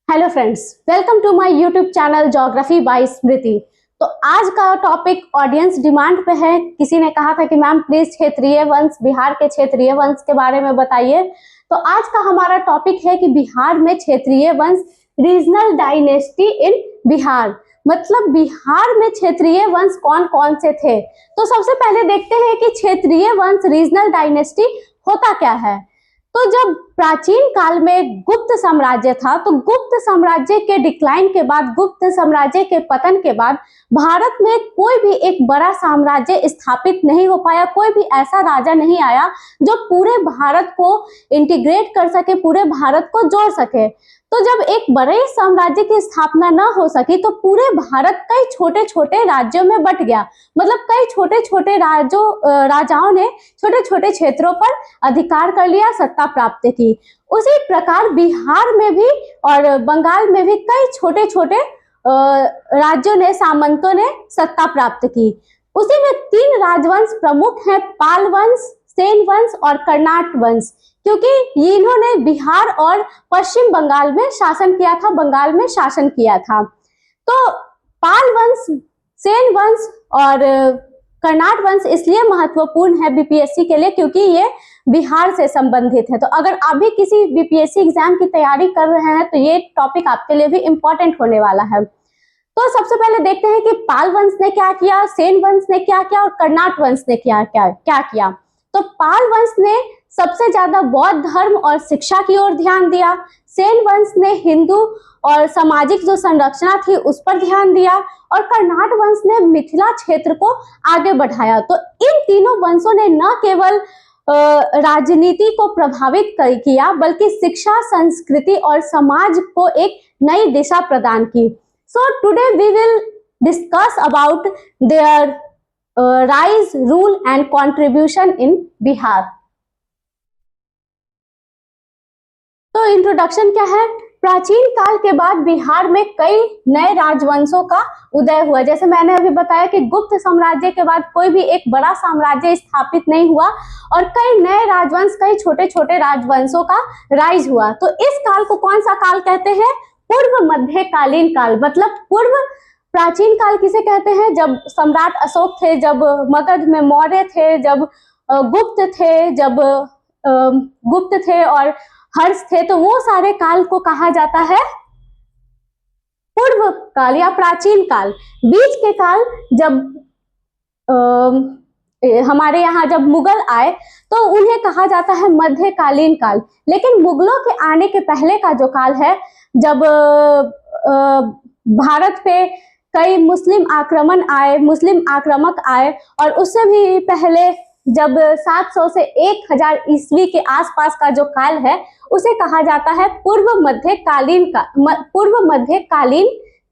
Hello friends, welcome to my YouTube channel geography by Smriti. तो आज का टॉपिक ऑडियंस डिमांड पे है। किसी ने कहा था कि मैम प्लीज क्षेत्रीय वंश, बिहार के क्षेत्रीय वंश के बारे में बताइए। तो आज का हमारा टॉपिक है कि बिहार में क्षेत्रीय वंश, रीजनल डायनेस्टी इन बिहार। मतलब बिहार में क्षेत्रीय वंश कौन कौन से थे। तो सबसे पहले देखते हैं कि क्षेत्रीय वंश, रीजनल डायनेस्टी होता क्या है। तो जब प्राचीन काल में गुप्त साम्राज्य था, तो गुप्त साम्राज्य के डिक्लाइन के बाद, गुप्त साम्राज्य के पतन के बाद भारत में कोई भी एक बड़ा साम्राज्य स्थापित नहीं हो पाया। कोई भी ऐसा राजा नहीं आया जो पूरे भारत को इंटीग्रेट कर सके, पूरे भारत को जोड़ सके। तो जब एक बड़े साम्राज्य की स्थापना न हो सकी, तो पूरे भारत कई छोटे छोटे राज्यों में बट गया। मतलब कई छोटे छोटे राजाओं ने छोटे छोटे क्षेत्रों पर अधिकार कर लिया, सत्ता प्राप्त की। उसी प्रकार बिहार में भी और बंगाल में भी कई छोटे छोटे राज्यों ने, सामंतों ने सत्ता प्राप्त की। उसी में तीन राजवंश प्रमुख हैं, पाल वंश, सेन वंश और कर्नाट वंश, क्योंकि इन्होंने बिहार और पश्चिम बंगाल में शासन किया था, बंगाल में शासन किया था। तो पाल वंश, सेन वंश और कर्नाट वंश इसलिए महत्वपूर्ण है बीपीएससी के लिए क्योंकि ये बिहार से संबंधित है। तो अगर आप भी किसी बीपीएससी एग्जाम की तैयारी कर रहे हैं तो ये टॉपिक आपके लिए भी इंपॉर्टेंट होने वाला है। तो सबसे पहले देखते हैं कि पाल वंश ने क्या किया, सेन वंश ने क्या किया और कर्नाट वंश ने क्या किया। तो पाल वंश ने सबसे ज्यादा बौद्ध धर्म और शिक्षा की ओर ध्यान दिया। सेन वंश ने हिंदू और सामाजिक जो संरचना थी उस पर ध्यान दिया और कर्नाट वंश ने मिथिला क्षेत्र को आगे बढ़ाया। तो इन तीनों वंशों ने न केवल राजनीति को प्रभावित किया बल्कि शिक्षा, संस्कृति और समाज को एक नई दिशा प्रदान की। So today we will discuss about their rise, rule and contribution in Bihar. तो इंट्रोडक्शन क्या है। प्राचीन काल के बाद बिहार में कई नए राजवंशों का उदय हुआ। जैसे मैंने अभी बताया कि गुप्त साम्राज्य के बाद कोई भी एक बड़ा साम्राज्य स्थापित नहीं हुआ और कई नए राजवंश, कई छोटे छोटे राजवंशों का राइज हुआ। तो इस काल को कौन सा काल कहते हैं? पूर्व मध्यकालीन काल। मतलब पूर्व प्राचीन काल किसे कहते हैं? जब सम्राट अशोक थे, जब मगध में मौर्य थे, जब गुप्त थे और हर्ष थे, तो वो सारे काल को कहा जाता है पूर्व काल या प्राचीन काल। बीच के काल जब हमारे यहाँ जब मुगल आए तो उन्हें कहा जाता है मध्यकालीन काल। लेकिन मुगलों के आने के पहले का जो काल है, जब भारत पे कई मुस्लिम आक्रमक आए और उससे भी पहले जब 700 से 1000 ईस्वी के आसपास का जो काल है उसे कहा जाता है पूर्व मध्यकालीन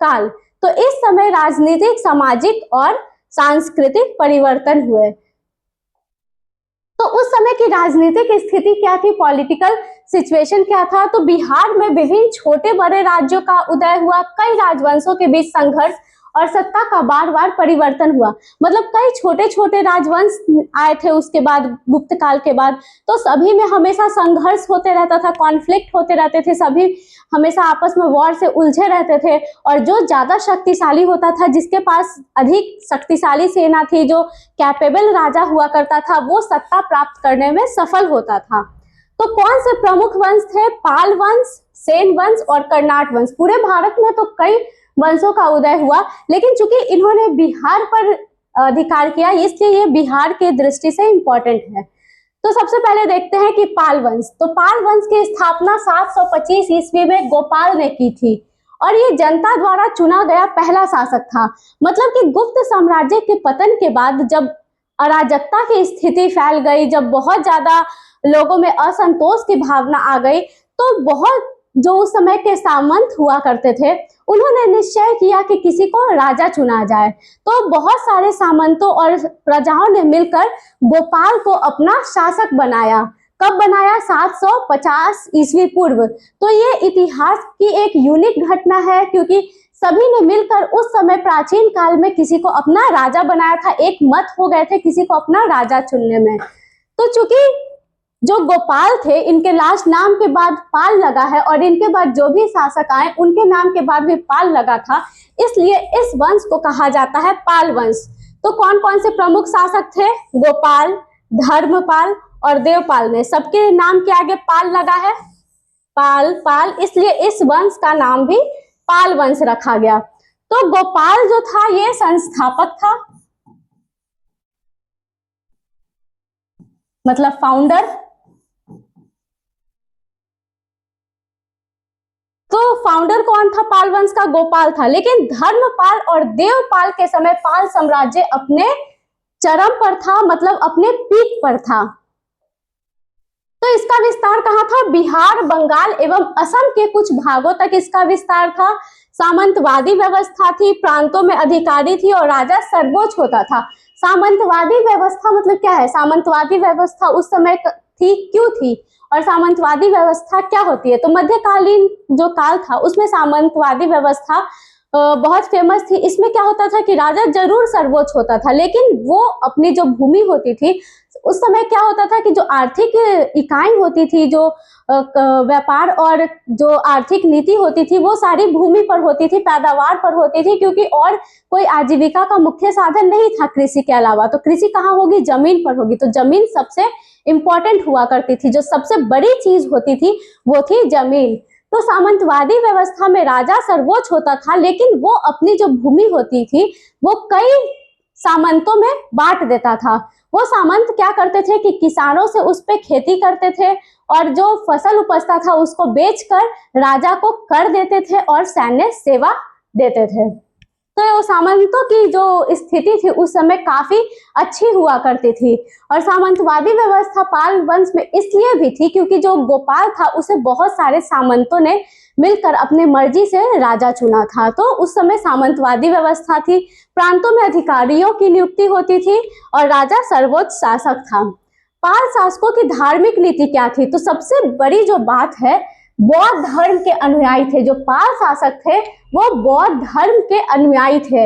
काल। तो इस समय राजनीतिक, सामाजिक और सांस्कृतिक परिवर्तन हुए। तो उस समय की राजनीतिक स्थिति क्या थी, पॉलिटिकल सिचुएशन क्या था? तो बिहार में विभिन्न छोटे बड़े राज्यों का उदय हुआ, कई राजवंशों के बीच संघर्ष और सत्ता का बार बार परिवर्तन हुआ। मतलब कई छोटे छोटे राजवंश आए थे उसके बाद, गुप्त काल के बाद। तो सभी में हमेशा संघर्ष होते रहता था, कॉन्फ्लिक्ट होते रहते थे, सभी हमेशा आपस में वॉर से उलझे रहते थे। और जो ज्यादा शक्तिशाली होता था, जिसके पास अधिक शक्तिशाली सेना थी, जो कैपेबल राजा हुआ करता था, वो सत्ता प्राप्त करने में सफल होता था। तो कौन से प्रमुख वंश थे? पाल वंश, सेन वंश और कर्नाट वंश। पूरे भारत में तो कई वंशों का उदय हुआ, लेकिन चूंकि इन्होंने बिहार पर अधिकार किया इसलिए ये बिहार के दृष्टि से इंपॉर्टेंट है। तो सबसे पहले देखते हैं कि पाल वंश। तो पाल वंश की स्थापना 725 ईस्वी में गोपाल ने की थी और ये जनता द्वारा चुना गया पहला शासक था। मतलब कि गुप्त साम्राज्य के पतन के बाद जब अराजकता की स्थिति फैल गई, जब बहुत ज्यादा लोगों में असंतोष की भावना आ गई, तो बहुत जो उस समय के सामंत हुआ करते थे उन्होंने निश्चय किया कि किसी को राजा चुना जाए। तो बहुत सारे सामंतों और प्रजाओं ने मिलकर गोपाल को अपना शासक बनाया। कब बनाया? 750 ईस्वी पूर्व। तो ये इतिहास की एक यूनिक घटना है क्योंकि सभी ने मिलकर उस समय प्राचीन काल में किसी को अपना राजा बनाया था। एक मत हो गए थे किसी को अपना राजा चुनने में। तो चूंकि जो गोपाल थे, इनके लास्ट नाम के बाद पाल लगा है और इनके बाद जो भी शासक आए उनके नाम के बाद भी पाल लगा था, इसलिए इस वंश को कहा जाता है पाल वंश। तो कौन कौन से प्रमुख शासक थे? गोपाल, धर्मपाल और देवपाल ने सबके नाम के आगे पाल लगा है, पाल पाल, इसलिए इस वंश का नाम भी पाल वंश रखा गया। तो गोपाल जो था ये संस्थापक था, मतलब फाउंडर। तो फाउंडर कौन था पाल वंश का? गोपाल था। लेकिन धर्मपाल और देवपाल के समय पाल साम्राज्य अपने चरम पर था, मतलब अपने पीक पर था। तो इसका विस्तार कहाँ था? बिहार, बंगाल एवं असम के कुछ भागों तक इसका विस्तार था। सामंतवादी व्यवस्था थी, प्रांतों में अधिकारी थी और राजा सर्वोच्च होता था। सामंतवादी व्यवस्था मतलब क्या है? सामंतवादी व्यवस्था उस समय थी, क्यों थी और सामंतवादी व्यवस्था क्या होती है? तो मध्यकालीन जो काल था उसमें सामंतवादी व्यवस्था बहुत फेमस थी। इसमें क्या होता था कि राजा जरूर सर्वोच्च होता था, लेकिन वो अपनी जो भूमि होती थी उस समय क्या होता था कि जो आर्थिक इकाई होती थी, जो व्यापार और जो आर्थिक नीति होती थी वो सारी भूमि पर होती थी, पैदावार पर होती थी, क्योंकि और कोई आजीविका का मुख्य साधन नहीं था कृषि के अलावा। तो कृषि कहाँ होगी? जमीन पर होगी। तो जमीन सबसे इंपॉर्टेंट हुआ करती थी, जो सबसे बड़ी चीज होती थी वो थी जमीन। तो सामंतवादी व्यवस्था में राजा सर्वोच्च होता था, लेकिन वो अपनी जो भूमि होती थी वो कई सामंतों में बांट देता था। वो सामंत क्या करते थे कि किसानों से उस पे खेती करते थे और जो फसल उपजता था उसको बेचकर राजा को कर देते थे और सैन्य सेवा देते थे। तो सामंतों की जो स्थिति थी उस समय काफी अच्छी हुआ करती थी। और सामंतवादी व्यवस्था पाल वंश में इसलिए भी थी क्योंकि जो गोपाल था उसे बहुत सारे सामंतों ने मिलकर अपनी मर्जी से राजा चुना था। तो उस समय सामंतवादी व्यवस्था थी, प्रांतों में अधिकारियों की नियुक्ति होती थी और राजा सर्वोच्च शासक था। पाल शासकों की धार्मिक नीति क्या थी? तो सबसे बड़ी जो बात है, बौद्ध धर्म के अनुयायी थे। जो पाल शासक थे वो बौद्ध धर्म के अनुयायी थे,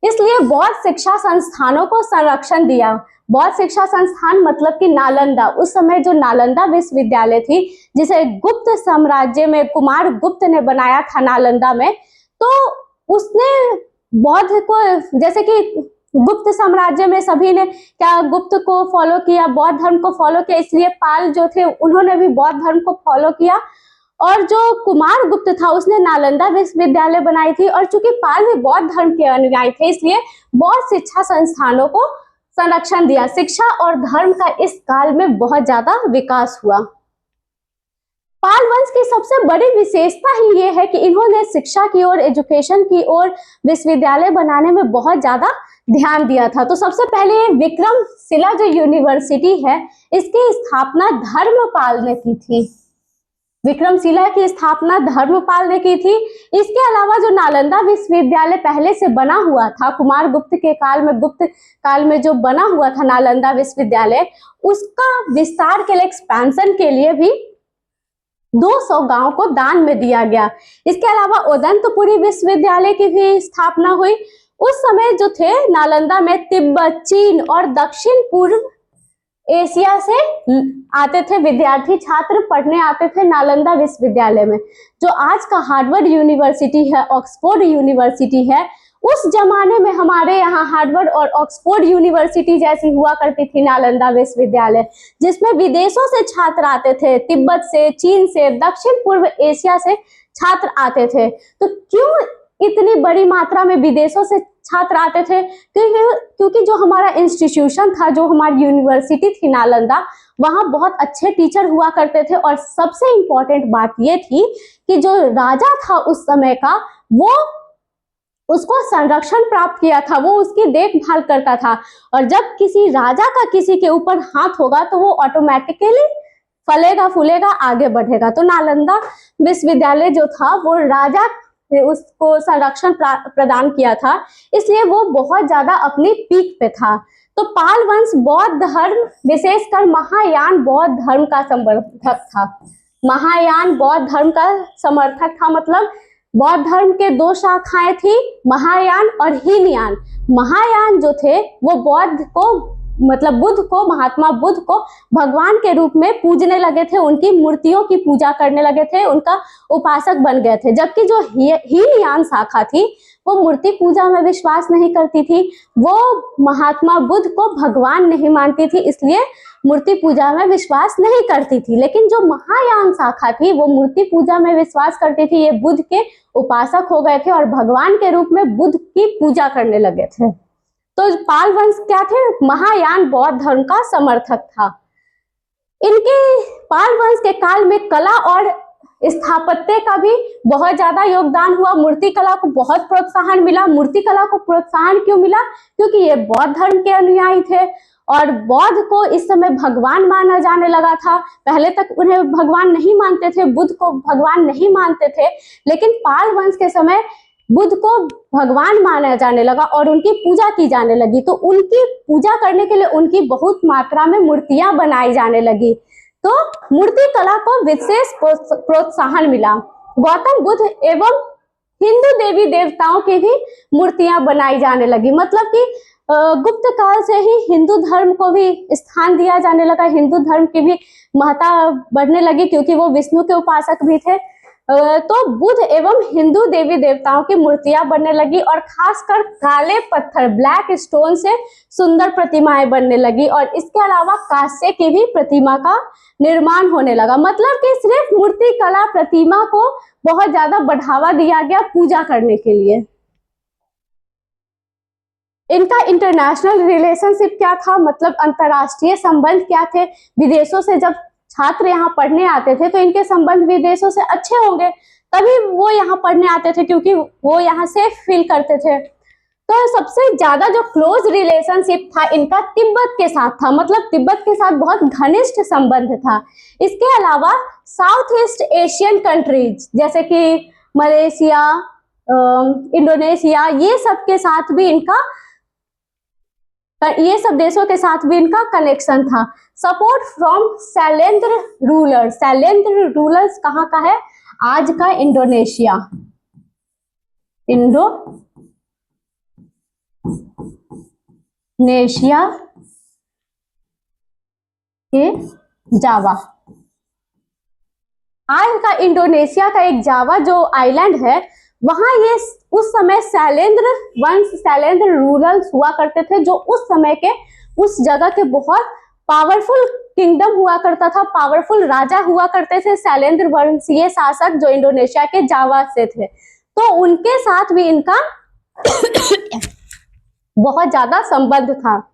इसलिए बौद्ध शिक्षा संस्थानों को संरक्षण दिया। बौद्ध शिक्षा संस्थान मतलब कि नालंदा, उस समय जो नालंदा विश्वविद्यालय थी जिसे गुप्त साम्राज्य में कुमार गुप्त ने बनाया था नालंदा में, तो उसने बौद्ध को, जैसे कि गुप्त साम्राज्य में सभी ने क्या गुप्त को फॉलो किया, बौद्ध धर्म को फॉलो किया, इसलिए पाल जो थे उन्होंने भी बौद्ध धर्म को फॉलो किया। और जो कुमार गुप्त था उसने नालंदा विश्वविद्यालय बनाई थी। और चूंकि पाल भी बौद्ध धर्म के अनुयायी थे इसलिए बौद्ध शिक्षा संस्थानों को संरक्षण दिया। शिक्षा और धर्म का इस काल में बहुत ज्यादा विकास हुआ। पाल वंश की सबसे बड़ी विशेषता ही ये है कि इन्होंने शिक्षा की ओर, एजुकेशन की ओर, विश्वविद्यालय बनाने में बहुत ज्यादा ध्यान दिया था। तो सबसे पहले विक्रमशिला जो यूनिवर्सिटी है इसकी स्थापना धर्मपाल ने की थी। विक्रमशिला की स्थापना धर्मपाल ने की थी। इसके अलावा जो नालंदा विश्वविद्यालय पहले से बना हुआ था, कुमार गुप्त के काल में, गुप्त काल में जो बना हुआ था नालंदा विश्वविद्यालय, उसका विस्तार के लिए, एक्सपेंशन के लिए भी 200 गांव को दान में दिया गया। इसके अलावा उदंतपुरी विश्वविद्यालय की भी स्थापना हुई। उस समय जो थे नालंदा में तिब्बत, चीन और दक्षिण पूर्व एशिया से आते थे विद्यार्थी, छात्र पढ़ने आते थे नालंदा विश्वविद्यालय में। जो आज का हार्वर्ड यूनिवर्सिटी है, ऑक्सफोर्ड यूनिवर्सिटी है, उस जमाने में हमारे यहाँ हार्वर्ड और ऑक्सफोर्ड यूनिवर्सिटी जैसी हुआ करती थी नालंदा विश्वविद्यालय, जिसमें विदेशों से छात्र आते थे, तिब्बत से, चीन से, दक्षिण पूर्व एशिया से छात्र आते थे। तो क्यों इतनी बड़ी मात्रा में विदेशों से छात्र आते थे? क्योंकि जो हमारा इंस्टीट्यूशन था, जो हमारी यूनिवर्सिटी थी नालंदा, वहाँ बहुत अच्छे टीचर हुआ करते थे। और सबसे इम्पोर्टेंट बात ये थी कि जो राजा था उस समय का, वो उसको संरक्षण प्राप्त किया था, वो उसकी देखभाल करता था। और जब किसी राजा का किसी के ऊपर हाथ होगा तो वो ऑटोमेटिकली फलेगा फूलेगा, आगे बढ़ेगा। तो नालंदा विश्वविद्यालय जो था वो राजा ने उसको संरक्षण प्रदान किया था, इसलिए वो बहुत ज्यादा अपनी पीक पे था। तो पाल वंश बौद्ध धर्म, विशेषकर महायान बौद्ध धर्म का समर्थक था। महायान बौद्ध धर्म का समर्थक था, मतलब बौद्ध धर्म के 2 शाखाएं थी, महायान और हीनयान। महायान जो थे वो बौद्ध को मतलब बुद्ध को, महात्मा बुद्ध को भगवान के रूप में पूजने लगे थे, उनकी मूर्तियों की पूजा करने लगे थे, उनका उपासक बन गए थे। जबकि जो हीनयान शाखा थी वो मूर्ति पूजा में विश्वास नहीं करती थी, वो महात्मा बुद्ध को भगवान नहीं मानती थी, इसलिए मूर्ति पूजा में विश्वास नहीं करती थी। लेकिन जो महायान शाखा थी वो मूर्ति पूजा में विश्वास करती थी। ये बुद्ध के उपासक हो गए थे और भगवान के रूप में बुद्ध की पूजा करने लगे थे। तो पाल वंश क्या थे? महायान बौद्ध धर्म का समर्थक था। इनके पाल वंश के काल में कला और स्थापत्य का भी बहुत ज्यादा योगदान हुआ। मूर्ति कला को बहुत प्रोत्साहन मिला। मूर्ति कला को प्रोत्साहन क्यों मिला? क्योंकि ये बौद्ध धर्म के अनुयायी थे और बौद्ध को इस समय भगवान माना जाने लगा था। पहले तक उन्हें भगवान नहीं मानते थे, बुद्ध को भगवान नहीं मानते थे, लेकिन पाल वंश के समय बुद्ध को भगवान माना जाने लगा और उनकी पूजा की जाने लगी। तो उनकी पूजा करने के लिए उनकी बहुत मात्रा में मूर्तियां बनाई जाने लगी। तो मूर्ति कला को विशेष प्रोत्साहन मिला। गौतम बुद्ध एवं हिंदू देवी देवताओं की भी मूर्तियां बनाई जाने लगी। मतलब कि गुप्त काल से ही हिंदू धर्म को भी स्थान दिया जाने लगा, हिंदू धर्म की भी महत्ता बढ़ने लगी, क्योंकि वो विष्णु के उपासक भी थे। तो बुद्ध एवं हिंदू देवी देवताओं की मूर्तियां बनने लगी और खासकर काले पत्थर, ब्लैक स्टोन से सुंदर प्रतिमाएं बनने लगी और इसके अलावा कांस्य की भी प्रतिमा का निर्माण होने लगा। मतलब कि सिर्फ मूर्ति कला, प्रतिमा को बहुत ज्यादा बढ़ावा दिया गया पूजा करने के लिए। इनका इंटरनेशनल रिलेशनशिप क्या था? मतलब अंतरराष्ट्रीय संबंध क्या थे? विदेशों से जब छात्र यहाँ पढ़ने आते थे तो इनके संबंध विदेशों से अच्छे होंगे, तभी वो यहाँ पढ़ने आते थे, क्योंकि वो यहाँ सेफ फील करते थे। तो सबसे ज्यादा जो क्लोज रिलेशनशिप था इनका तिब्बत के साथ था। मतलब तिब्बत के साथ बहुत घनिष्ठ संबंध था। इसके अलावा साउथ ईस्ट एशियन कंट्रीज जैसे कि मलेशिया, इंडोनेशिया, ये सब देशों के साथ भी इनका कनेक्शन था। Support from Shailendra rulers. Shailendra rulers कहाँ का है? आज का इंडोनेशिया, इंडोनेशिया के जावा। आज का इंडोनेशिया का एक जावा जो आइलैंड है, वहां ये उस समय शैलेंद्र वंश, शैलेंद्र रूलर्स हुआ करते थे, जो उस समय के उस जगह के बहुत पावरफुल किंगडम हुआ करता था, पावरफुल राजा हुआ करते थे शैलेंद्र वंशीय शासक, जो इंडोनेशिया के जावा से थे। तो उनके साथ भी इनका बहुत ज्यादा संबंध था।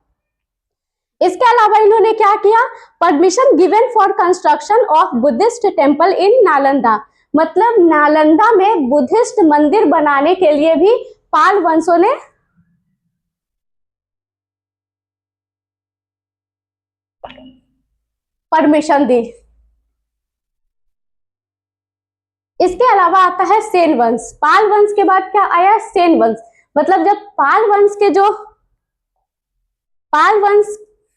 इसके अलावा इन्होंने क्या किया? Permission given for construction of Buddhist temple in Nalanda. मतलब नालंदा में बुद्धिस्ट मंदिर बनाने के लिए भी पाल वंशों ने परमिशन दी। इसके अलावा आता है सेन वंश। पाल वंश के बाद क्या आया? सेन वंश। मतलब जब पाल वंश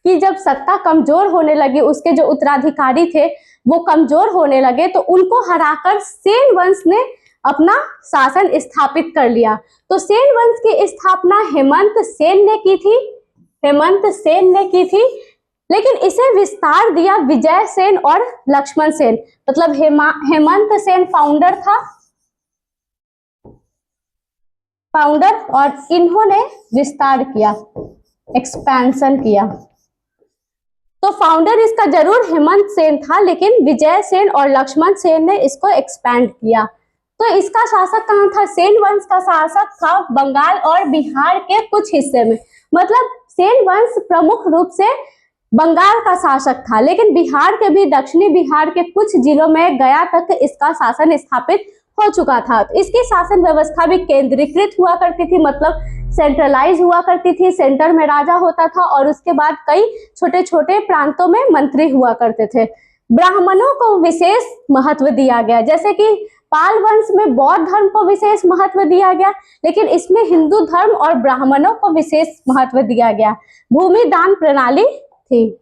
की जब सत्ता कमजोर होने लगी, उसके जो उत्तराधिकारी थे वो कमजोर होने लगे, तो उनको हराकर सेन वंश ने अपना शासन स्थापित कर लिया। तो सेन वंश की स्थापना हेमंत सेन ने की थी, लेकिन इसे विस्तार दिया विजय सेन और लक्ष्मण सेन। मतलब हेमंत सेन फाउंडर था, और इन्होंने विस्तार किया, एक्सपेंशन किया। तो फाउंडर इसका जरूर हेमंत सेन था, लेकिन विजय सेन और लक्ष्मण सेन ने इसको एक्सपैंड किया। तो इसका शासक कहाँ था? सेन वंश का शासक था बंगाल और बिहार के कुछ हिस्से में। मतलब सेन वंश प्रमुख रूप से बंगाल का शासक था, लेकिन बिहार के भी, दक्षिणी बिहार के कुछ जिलों में गया तक इसका शासन स्थापित हो चुका था। तो इसकी शासन व्यवस्था भी केंद्रीकृत हुआ करती थी, मतलब सेंट्रलाइज हुआ करती थी। सेंटर में राजा होता था और उसके बाद कई छोटे छोटे प्रांतों में मंत्री हुआ करते थे। ब्राह्मणों को विशेष महत्व दिया गया, जैसे कि पाल वंश में बौद्ध धर्म को विशेष महत्व दिया गया, लेकिन इसमें हिंदू धर्म और ब्राह्मणों को विशेष महत्व दिया गया। भूमि दान प्रणाली थी।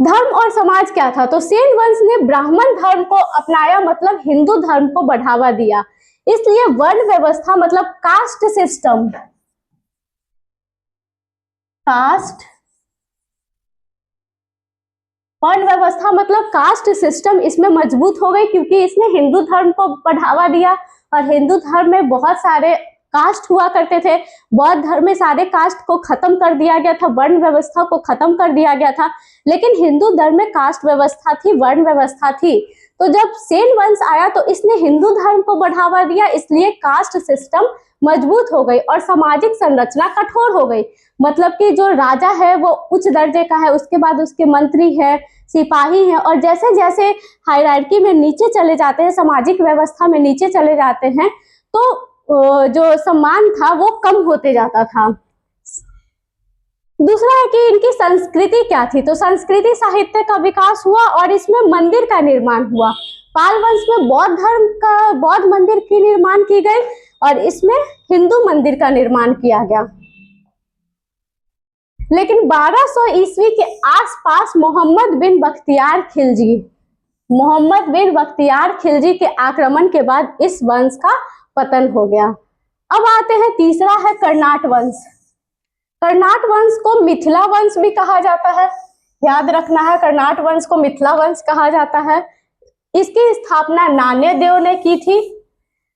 धर्म और समाज क्या था? तो सेन वंश ने ब्राह्मण धर्म को अपनाया, मतलब हिंदू धर्म को बढ़ावा दिया। इसलिए वर्ण व्यवस्था, मतलब कास्ट सिस्टम, कास्ट वर्ण व्यवस्था मतलब कास्ट सिस्टम इसमें मजबूत हो गई, क्योंकि इसने हिंदू धर्म को बढ़ावा दिया और हिंदू धर्म में बहुत सारे कास्ट हुआ करते थे। बौद्ध धर्म में सारे कास्ट को खत्म कर दिया गया था, वर्ण व्यवस्था को खत्म कर दिया गया था, लेकिन हिंदू धर्म में कास्ट व्यवस्था थी, वर्ण व्यवस्था थी। तो जब सेन वंश आया तो इसने हिंदू धर्म को बढ़ावा दिया, इसलिए कास्ट सिस्टम मजबूत हो गई और सामाजिक संरचना कठोर हो गई। मतलब कि जो राजा है वो उच्च दर्जे का है, उसके बाद उसके मंत्री है, सिपाही हैं, और जैसे जैसे हायरार्की में नीचे चले जाते हैं, सामाजिक व्यवस्था में नीचे चले जाते हैं, तो जो सम्मान था वो कम होते जाता था। दूसरा है कि इनकी संस्कृति क्या थी, तो संस्कृति साहित्य का विकास हुआ और इसमें मंदिर का निर्माण हुआ। पाल वंश में बौद्ध मंदिर की निर्माण की गई और इसमें हिंदू मंदिर का निर्माण किया गया। लेकिन 1200 ईस्वी के आसपास मोहम्मद बिन बख्तियार खिलजी के आक्रमण के बाद इस वंश का पतन हो गया। अब आते हैं, तीसरा है कर्नाट वंश। कर्नाट वंश को मिथिला वंश भी कहा जाता है, याद रखना है, कर्नाट वंश को मिथिला वंश कहा जाता है। इसकी स्थापना नान्यदेव ने की थी,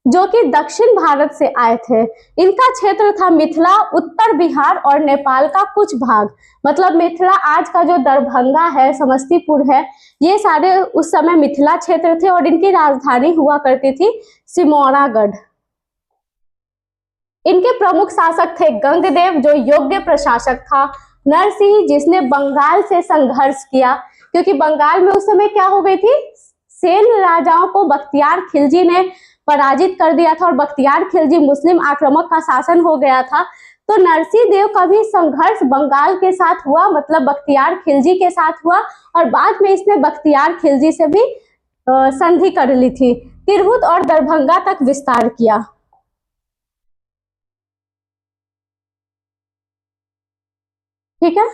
जो कि दक्षिण भारत से आए थे। इनका क्षेत्र था मिथिला, उत्तर बिहार और नेपाल का कुछ भाग। मतलब मिथिला आज का जो दरभंगा है, समस्तीपुर है, ये सारे उस समय मिथिला क्षेत्र थे और इनकी राजधानी हुआ करती थी सिमौरागढ़। इनके प्रमुख शासक थे गंगदेव, जो योग्य प्रशासक था, नरसिंह, जिसने बंगाल से संघर्ष किया, क्योंकि बंगाल में उस समय क्या हो गई थी, सेन राजाओं को बख्तियार खिलजी ने पराजित कर दिया था और बख्तियार खिलजी मुस्लिम आक्रामक का शासन हो गया था। तो नरसिंह देव का भी संघर्ष बंगाल के साथ हुआ, मतलब बख्तियार खिलजी के साथ हुआ, और बाद में इसने बख्तियार खिलजी से भी संधि कर ली थी, तिरहुत और दरभंगा तक विस्तार किया। ठीक है।